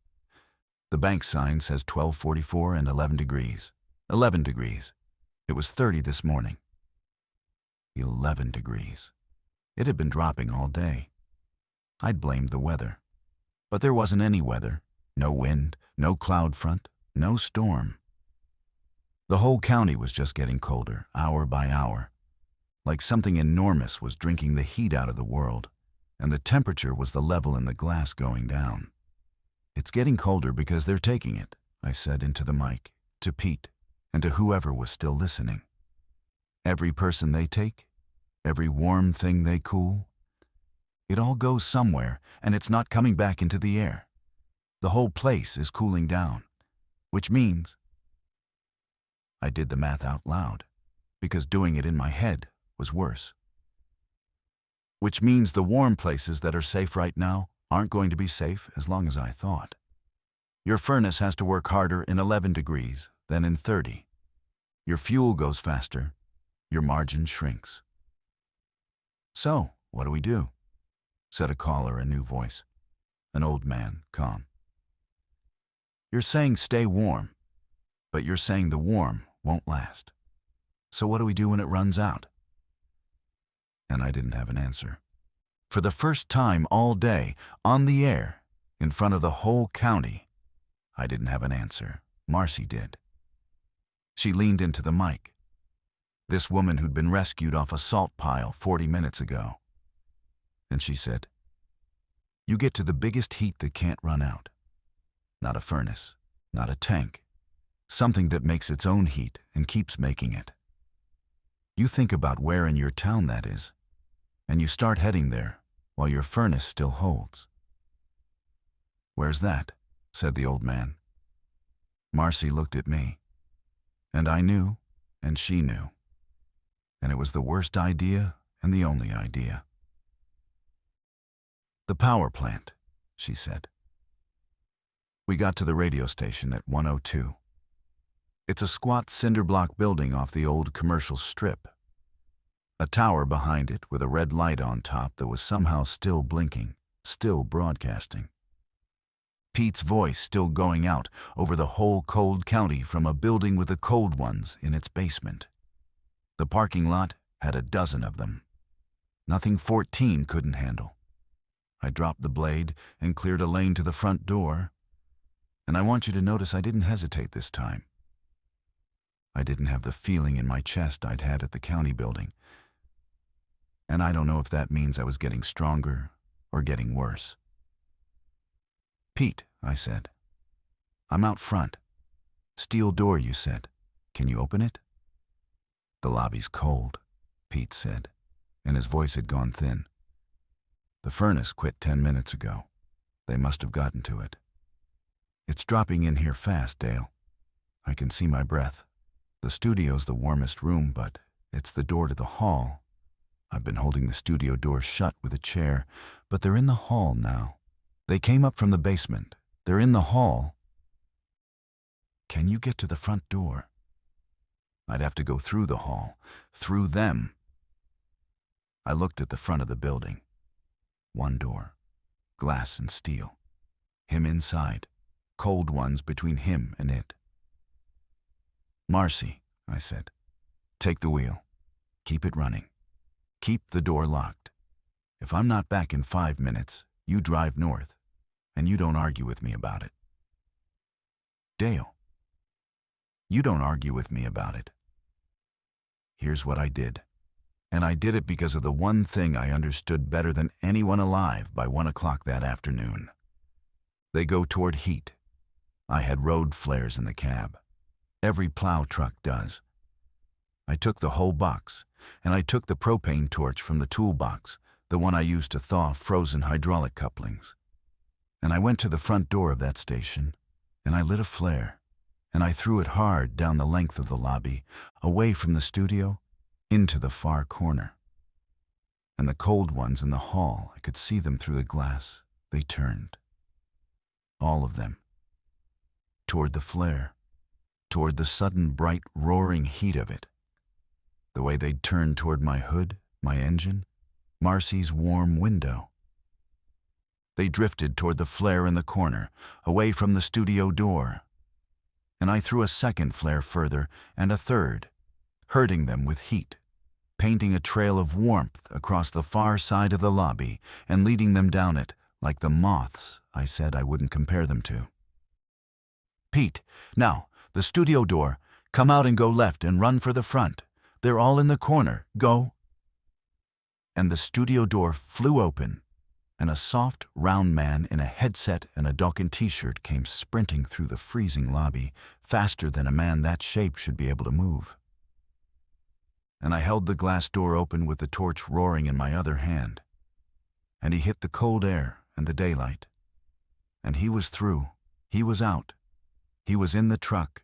The bank sign says 1244 and 11 degrees. 11 degrees. It was 30 this morning. 11 degrees. It had been dropping all day. I'd blamed the weather. But there wasn't any weather. No wind, no cloud front, no storm. The whole county was just getting colder, hour by hour. Like something enormous was drinking the heat out of the world, and the temperature was the level in the glass going down. It's getting colder because they're taking it, I said into the mic, to Pete, and to whoever was still listening. Every person they take, every warm thing they cool, it all goes somewhere, and it's not coming back into the air. The whole place is cooling down, which means... I did the math out loud, because doing it in my head was worse. Which means the warm places that are safe right now aren't going to be safe as long as I thought. Your furnace has to work harder in 11 degrees than in 30. Your fuel goes faster. Your margin shrinks. So, what do we do? Said a caller, a new voice. An old man, calm. You're saying stay warm, but you're saying the warm won't last. So what do we do when it runs out? And I didn't have an answer. For the first time all day, on the air, in front of the whole county, I didn't have an answer. Marcy did. She leaned into the mic. This woman who'd been rescued off a salt pile 40 minutes ago. And she said, you get to the biggest heat that can't run out. Not a furnace, not a tank. Something that makes its own heat and keeps making it. You think about where in your town that is, and you start heading there while your furnace still holds. Where's that? Said the old man. Marcy looked at me, and I knew, and she knew. And it was the worst idea and the only idea. The power plant, she said. We got to the radio station at 102. It's a squat cinder block building off the old commercial strip. A tower behind it with a red light on top that was somehow still blinking, still broadcasting. Pete's voice still going out over the whole cold county from a building with the cold ones in its basement. The parking lot had a dozen of them. Nothing 14 couldn't handle. I dropped the blade and cleared a lane to the front door. And I want you to notice I didn't hesitate this time. I didn't have the feeling in my chest I'd had at the county building. And I don't know if that means I was getting stronger or getting worse. Pete, I said. I'm out front. Steel door, you said. Can you open it? The lobby's cold, Pete said, and his voice had gone thin. The furnace quit 10 minutes ago. They must have gotten to it. It's dropping in here fast, Dale. I can see my breath. The studio's the warmest room, but it's the door to the hall. I've been holding the studio door shut with a chair, but they're in the hall now. They came up from the basement. They're in the hall. Can you get to the front door? I'd have to go through the hall, through them. I looked at the front of the building. One door, glass and steel. Him inside, cold ones between him and it. Marcy, I said, take the wheel. Keep it running. Keep the door locked. If I'm not back in 5 minutes, you drive north, and you don't argue with me about it. Dale, you don't argue with me about it. Here's what I did. And I did it because of the one thing I understood better than anyone alive by 1 o'clock that afternoon. They go toward heat. I had road flares in the cab. Every plow truck does. I took the whole box, and I took the propane torch from the toolbox, the one I used to thaw frozen hydraulic couplings. And I went to the front door of that station, and I lit a flare, and I threw it hard down the length of the lobby, away from the studio, into the far corner. And the cold ones in the hall, I could see them through the glass. They turned. All of them. Toward the flare. Toward the sudden bright roaring heat of it. The way they'd turned toward my hood, my engine, Marcy's warm window. They drifted toward the flare in the corner, away from the studio door. And I threw a second flare further, and a third, hurting them with heat, painting a trail of warmth across the far side of the lobby and leading them down it like the moths I said I wouldn't compare them to. Pete, now, the studio door, come out and go left and run for the front. They're all in the corner, go. And the studio door flew open, and a soft, round man in a headset and a Dawkins t-shirt came sprinting through the freezing lobby, faster than a man that shape should be able to move. And I held the glass door open with the torch roaring in my other hand. And he hit the cold air and the daylight. And he was through. He was out. He was in the truck.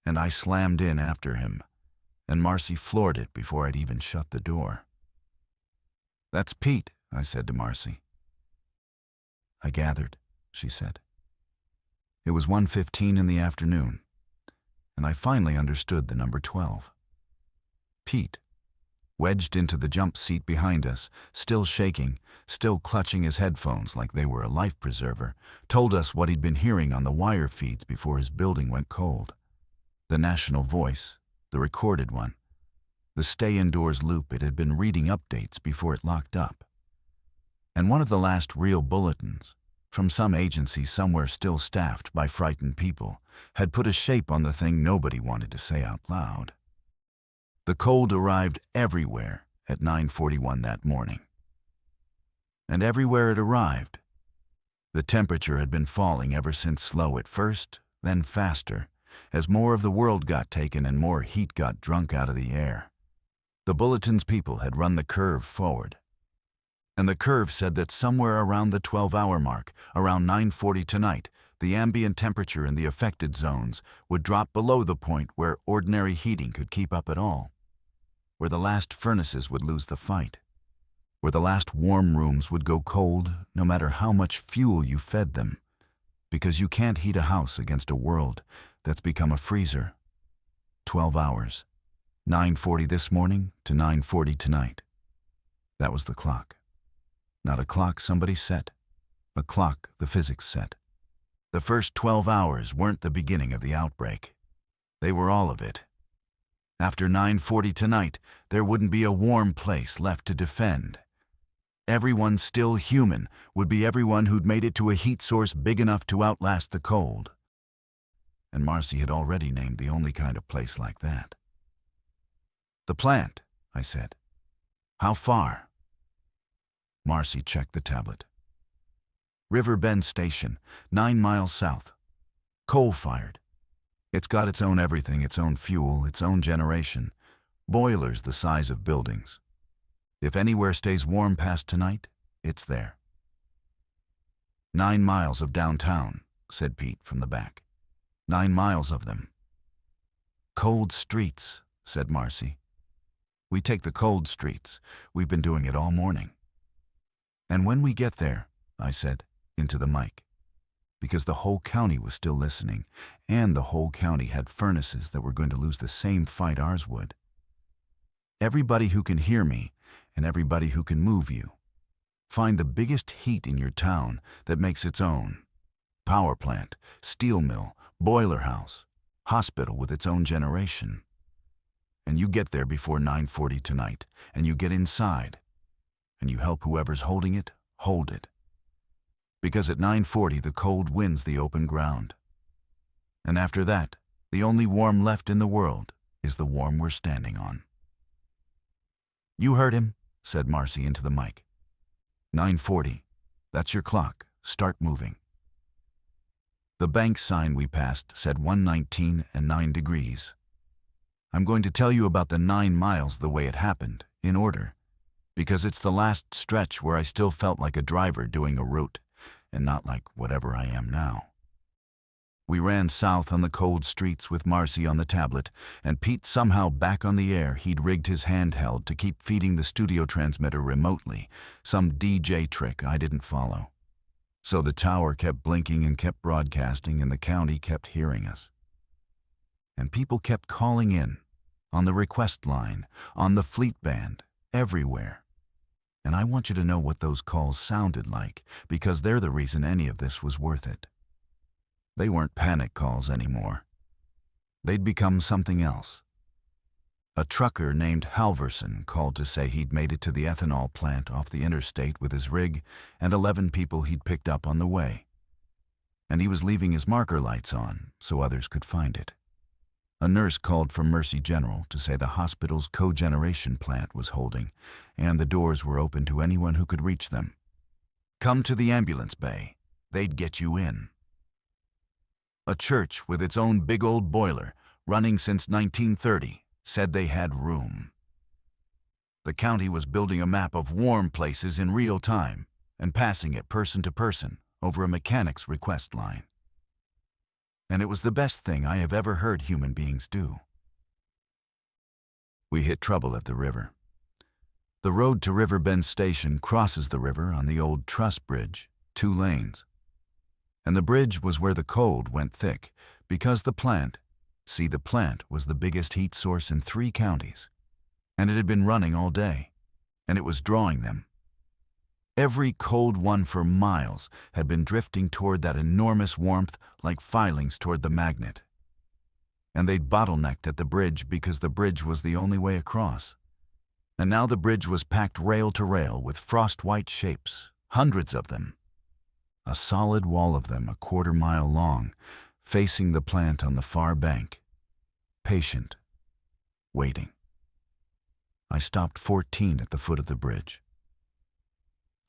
And I slammed in after him, and Marcy floored it before I'd even shut the door. "That's Pete," I said to Marcy. "I gathered," she said. It was 1:15 in the afternoon, and I finally understood the number 12. Pete, wedged into the jump seat behind us, still shaking, still clutching his headphones like they were a life preserver, told us what he'd been hearing on the wire feeds before his building went cold. The national voice, the recorded one, the stay indoors loop it had been reading updates before it locked up. And one of the last real bulletins, from some agency somewhere still staffed by frightened people, had put a shape on the thing nobody wanted to say out loud. The cold arrived everywhere at 9:41 that morning. And everywhere it arrived, the temperature had been falling ever since, slow at first, then faster, as more of the world got taken and more heat got drunk out of the air. The bulletin's people had run the curve forward. And the curve said that somewhere around the 12-hour mark, around 9:40 tonight, the ambient temperature in the affected zones would drop below the point where ordinary heating could keep up at all, where the last furnaces would lose the fight, where the last warm rooms would go cold no matter how much fuel you fed them, because you can't heat a house against a world that's become a freezer. 12 hours, 9:40 this morning to 9:40 tonight. That was the clock. Not a clock somebody set, a clock the physics set. The first 12 hours weren't the beginning of the outbreak. They were all of it. After 9:40 tonight, there wouldn't be a warm place left to defend. Everyone still human would be everyone who'd made it to a heat source big enough to outlast the cold. And Marcy had already named the only kind of place like that. "The plant," I said. "How far?" Marcy checked the tablet. "River Bend Station, 9 miles south. Coal-fired. It's got its own everything, its own fuel, its own generation. Boilers the size of buildings. If anywhere stays warm past tonight, it's there." 9 miles of downtown, said Pete from the back. 9 miles of them. "Cold streets," said Marcy. "We take the cold streets. We've been doing it all morning." "And when we get there," I said, into the mic, because the whole county was still listening, and the whole county had furnaces that were going to lose the same fight ours would. "Everybody who can hear me, and everybody who can move you, find the biggest heat in your town that makes its own. Power plant, steel mill, boiler house, hospital with its own generation. And you get there before 9:40 tonight, and you get inside. and you help whoever's holding it hold it. Because at 9:40 the cold wins the open ground. And after that, the only warm left in the world is the warm we're standing on. "You heard him," said Marcy into the mic. 9:40. That's your clock. Start moving. The bank sign we passed said 119 and 9 degrees. I'm going to tell you about the 9 miles the way it happened, in order, because it's the last stretch where I still felt like a driver doing a route, and not like whatever I am now. We ran south on the cold streets with Marcy on the tablet, and Pete somehow back on the air. He'd rigged his handheld to keep feeding the studio transmitter remotely, some DJ trick I didn't follow. So the tower kept blinking and kept broadcasting, and the county kept hearing us. And people kept calling in, on the request line, on the fleet band, everywhere. And I want you to know what those calls sounded like, because they're the reason any of this was worth it. They weren't panic calls anymore. They'd become something else. A trucker named Halverson called to say he'd made it to the ethanol plant off the interstate with his rig and 11 people he'd picked up on the way. And he was leaving his marker lights on so others could find it. A nurse called from Mercy General to say the hospital's cogeneration plant was holding, and the doors were open to anyone who could reach them. Come to the ambulance bay. They'd get you in. A church with its own big old boiler, running since 1930, said they had room. The county was building a map of warm places in real time and passing it person to person over a mechanic's request line. And it was the best thing I have ever heard human beings do. We hit trouble at the river. The road to River Bend Station crosses the river on the old truss bridge, 2 lanes. And the bridge was where the cold went thick, because the plant was the biggest heat source in 3 counties. And it had been running all day, and it was drawing them. Every cold one for miles had been drifting toward that enormous warmth like filings toward the magnet. And they'd bottlenecked at the bridge because the bridge was the only way across. And now the bridge was packed rail to rail with frost-white shapes, hundreds of them. A solid wall of them 1/4 mile long, facing the plant on the far bank. Patient. Waiting. I stopped 14 at the foot of the bridge.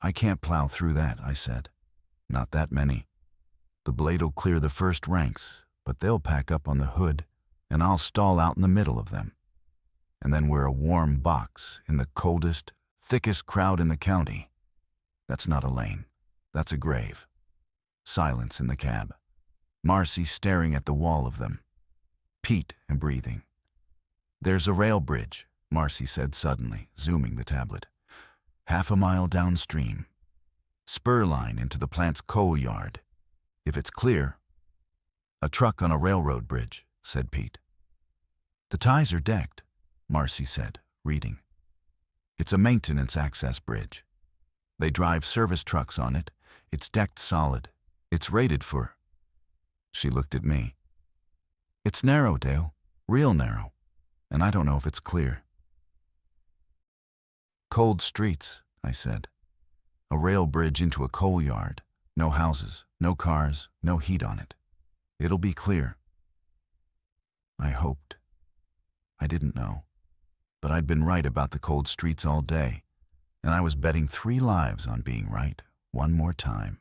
I can't plow through that, I said. Not that many. The blade'll clear the first ranks, but they'll pack up on the hood, and I'll stall out in the middle of them. And then we're a warm box in the coldest, thickest crowd in the county. That's not a lane. That's a grave. Silence in the cab. Marcy staring at the wall of them. Pete and breathing. There's a rail bridge, Marcy said suddenly, zooming the tablet. 1/2 mile downstream. Spur line into the plant's coal yard. If it's clear. A truck on a railroad bridge, said Pete. The ties are decked, Marcy said, reading. It's a maintenance access bridge. They drive service trucks on it. It's decked solid. It's rated for... She looked at me. It's narrow, Dale. Real narrow. And I don't know if it's clear. Cold streets, I said. A rail bridge into a coal yard. No houses, no cars, no heat on it. It'll be clear. I hoped. I didn't know. But I'd been right about the cold streets all day, and I was betting 3 lives on being right one more time.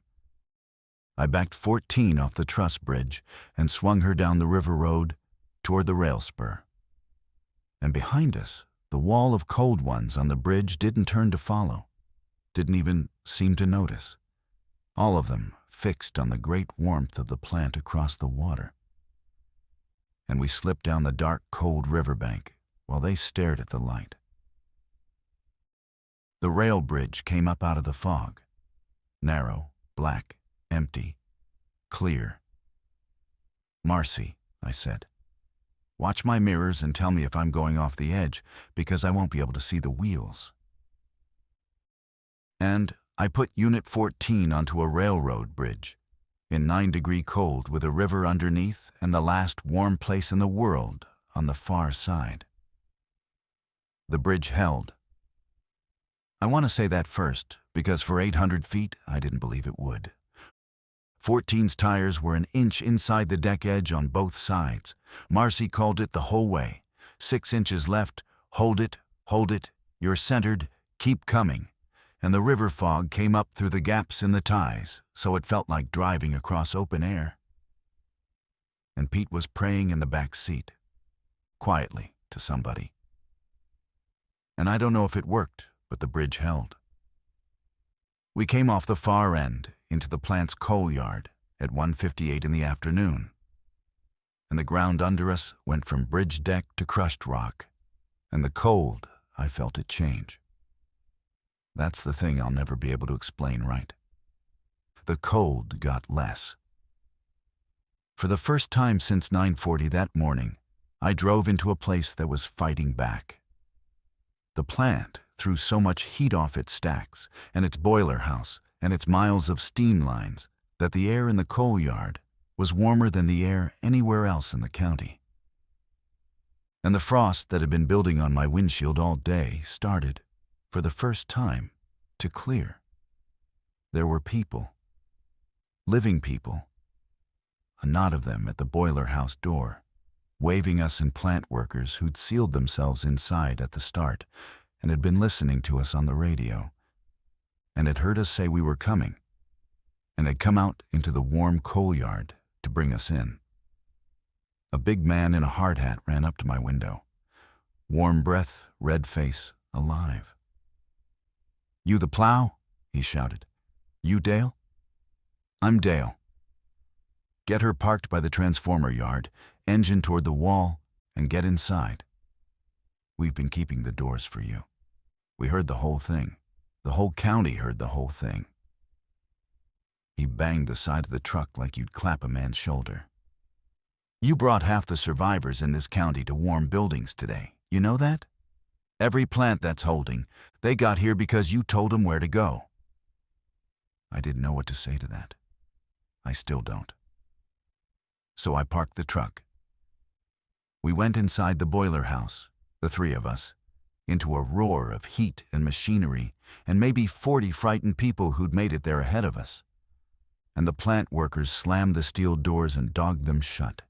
I backed 14 off the truss bridge and swung her down the river road toward the rail spur. And behind us, the wall of cold ones on the bridge didn't turn to follow, didn't even seem to notice. All of them fixed on the great warmth of the plant across the water. And we slipped down the dark, cold riverbank while they stared at the light. The rail bridge came up out of the fog. Narrow, black, empty, clear. Marcy, I said, watch my mirrors and tell me if I'm going off the edge, because I won't be able to see the wheels. And I put Unit 14 onto a railroad bridge, in 9-degree cold with a river underneath and the last warm place in the world on the far side. The bridge held. I want to say that first, because for 800 feet, I didn't believe it would. 14's tires were an inch inside the deck edge on both sides. Marcy called it the whole way. 6 inches left, hold it, you're centered, keep coming. And the river fog came up through the gaps in the ties, so it felt like driving across open air. And Pete was praying in the back seat, quietly to somebody. And I don't know if it worked, but the bridge held. We came off the far end into the plant's coal yard at 1:58 in the afternoon, and the ground under us went from bridge deck to crushed rock, and the cold, I felt it change. That's the thing I'll never be able to explain right. The cold got less. For the first time since 9:40 that morning, I drove into a place that was fighting back. The plant threw so much heat off its stacks, and its boiler house, and its miles of steam lines, that the air in the coal yard was warmer than the air anywhere else in the county. And the frost that had been building on my windshield all day started, for the first time, to clear. There were people, living people, a knot of them at the boiler house door, waving us in plant workers who'd sealed themselves inside at the start and had been listening to us on the radio, and had heard us say we were coming, and had come out into the warm coal yard to bring us in. A big man in a hard hat ran up to my window. Warm breath, red face, alive. "You the plow?" he shouted. "You Dale?" "I'm Dale." "Get her parked by the transformer yard, engine toward the wall, and get inside. We've been keeping the doors for you. We heard the whole thing. The whole county heard the whole thing." He banged the side of the truck like you'd clap a man's shoulder. "You brought half the survivors in this county to warm buildings today. You know that? Every plant that's holding, they got here because you told them where to go." I didn't know what to say to that. I still don't. So I parked the truck. We went inside the boiler house, the 3 of us, into a roar of heat and machinery and maybe 40 frightened people who'd made it there ahead of us. And the plant workers slammed the steel doors and dogged them shut.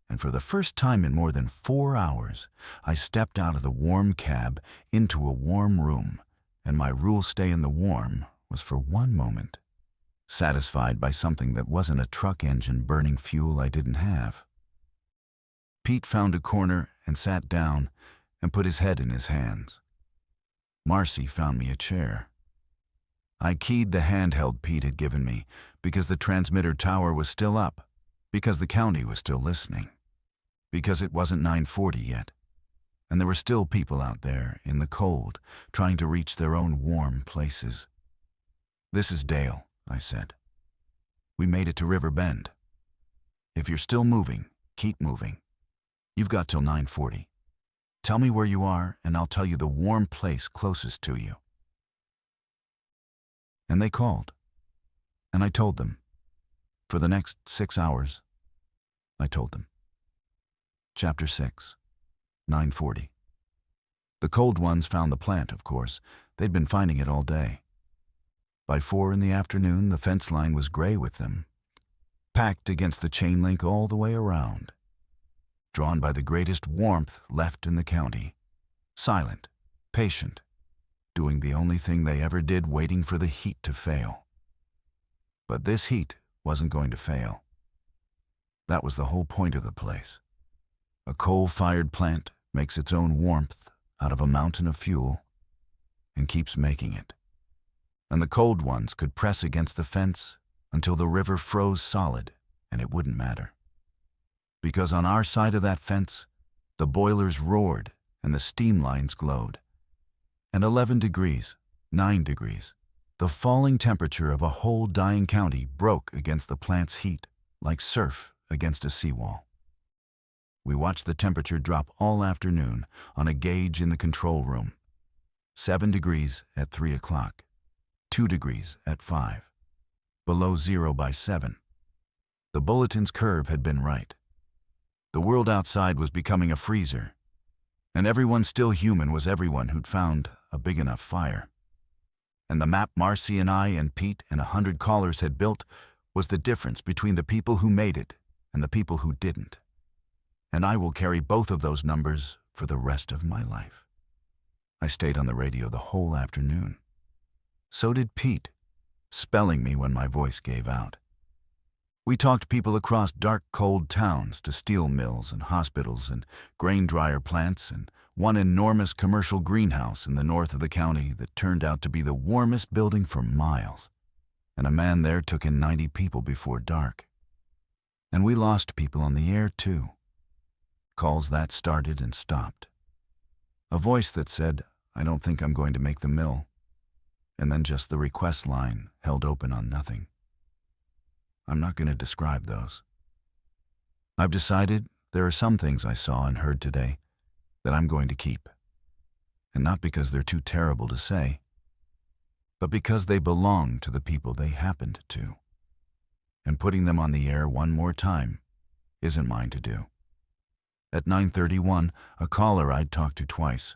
And for the first time in more than 4 hours, I stepped out of the warm cab into a warm room, and my rule stay in the warm was for one moment, satisfied by something that wasn't a truck engine burning fuel I didn't have. Pete found a corner and sat down and put his head in his hands. Marcy found me a chair. I keyed the handheld Pete had given me because the transmitter tower was still up, because the county was still listening, because it wasn't 9:40 yet, and there were still people out there in the cold trying to reach their own warm places. "This is Dale," I said. "We made it to River Bend. If you're still moving, keep moving. You've got till 9:40. Tell me where you are, and I'll tell you the warm place closest to you." And they called, and I told them. For the next 6 hours, I told them. Chapter 6, 9:40. The cold ones found the plant, of course. They'd been finding it all day. By 4 in the afternoon, the fence line was gray with them, packed against the chain link all the way around, drawn by the greatest warmth left in the county, silent, patient, doing the only thing they ever did, waiting for the heat to fail. But this heat wasn't going to fail. That was the whole point of the place. A coal-fired plant makes its own warmth out of a mountain of fuel and keeps making it. And the cold ones could press against the fence until the river froze solid, and it wouldn't matter. Because on our side of that fence, the boilers roared and the steam lines glowed. And 11 degrees, 9 degrees, the falling temperature of a whole dying county broke against the plant's heat like surf against a seawall. We watched the temperature drop all afternoon on a gauge in the control room. 7 degrees at 3 o'clock, 2 degrees at 5, below 0 by 7. The bulletin's curve had been right. The world outside was becoming a freezer, and everyone still human was everyone who'd found a big enough fire. And the map Marcy and I and Pete and 100 callers had built was the difference between the people who made it and the people who didn't. And I will carry both of those numbers for the rest of my life. I stayed on the radio the whole afternoon. So did Pete, spelling me when my voice gave out. We talked people across dark, cold towns to steel mills and hospitals and grain dryer plants and one enormous commercial greenhouse in the north of the county that turned out to be the warmest building for miles. And a man there took in 90 people before dark. And we lost people on the air, too. Calls that started and stopped. A voice that said, "I don't think I'm going to make the mill." And then just the request line held open on nothing. I'm not going to describe those. I've decided there are some things I saw and heard today that I'm going to keep. And not because they're too terrible to say, but because they belong to the people they happened to. And putting them on the air one more time isn't mine to do. At 9:31, a caller I'd talked to twice,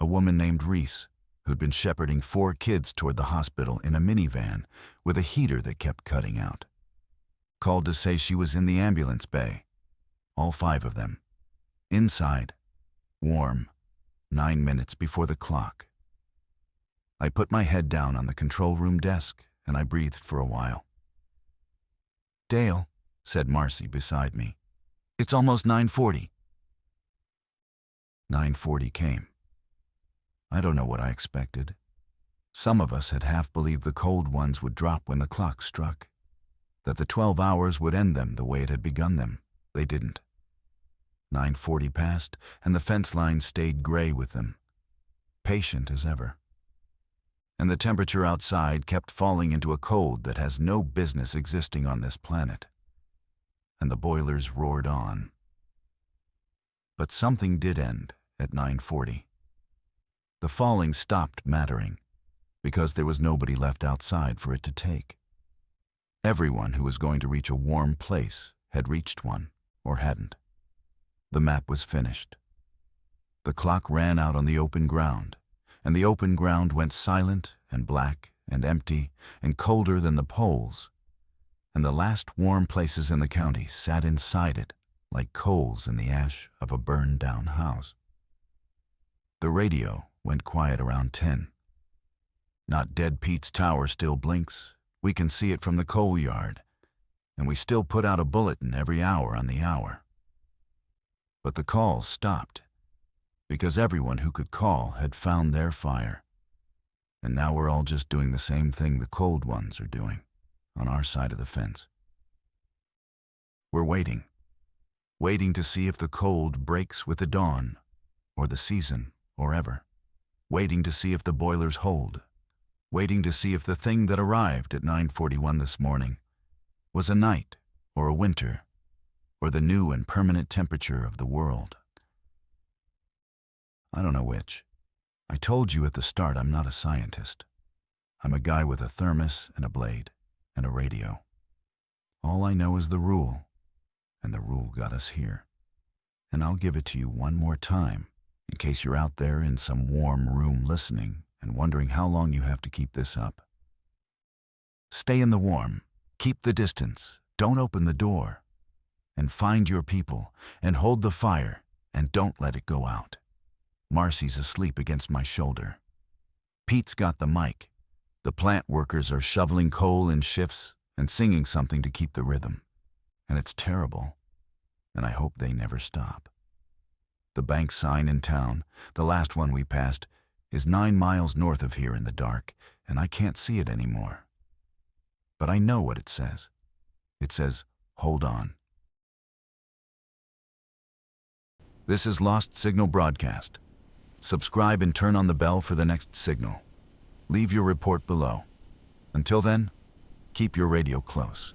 a woman named Reese, who'd been shepherding 4 kids toward the hospital in a minivan with a heater that kept cutting out, called to say she was in the ambulance bay, all 5 of them, inside, warm, 9 minutes before the clock. I put my head down on the control room desk and I breathed for a while. "Dale," said Marcy beside me, "it's almost 9:40. 9:40 came. I don't know what I expected. Some of us had half believed the cold ones would drop when the clock struck, that the 12 hours would end them the way it had begun them. They didn't. 9:40 passed, and the fence line stayed gray with them, patient as ever. And the temperature outside kept falling into a cold that has no business existing on this planet. And the boilers roared on. But something did end at 9:40. The falling stopped mattering, because there was nobody left outside for it to take. Everyone who was going to reach a warm place had reached one, or hadn't. The map was finished. The clock ran out on the open ground, and the open ground went silent and black and empty and colder than the poles, and the last warm places in the county sat inside it like coals in the ash of a burned-down house. The radio went quiet around 10. Not Dead Pete's tower still blinks. We can see it from the coal yard, and we still put out a bulletin every hour on the hour. But the calls stopped, because everyone who could call had found their fire. And now we're all just doing the same thing the cold ones are doing, on our side of the fence. We're waiting to see if the cold breaks with the dawn, or the season, or ever. Waiting to see if the boilers hold. Waiting to see if the thing that arrived at 9:41 this morning was a night, or a winter, or the new and permanent temperature of the world. I don't know which. I told you at the start I'm not a scientist. I'm a guy with a thermos and a blade and a radio. All I know is the rule, and the rule got us here. And I'll give it to you one more time, in case you're out there in some warm room listening and wondering how long you have to keep this up. Stay in the warm, keep the distance, don't open the door, and find your people, and hold the fire, and don't let it go out. Marcy's asleep against my shoulder. Pete's got the mic. The plant workers are shoveling coal in shifts and singing something to keep the rhythm. And it's terrible, and I hope they never stop. The bank sign in town, the last one we passed, is 9 miles north of here in the dark, and I can't see it anymore. But I know what it says. It says, "Hold on." This is Lost Signal Broadcast. Subscribe and turn on the bell for the next signal. Leave your report below. Until then, keep your radio close.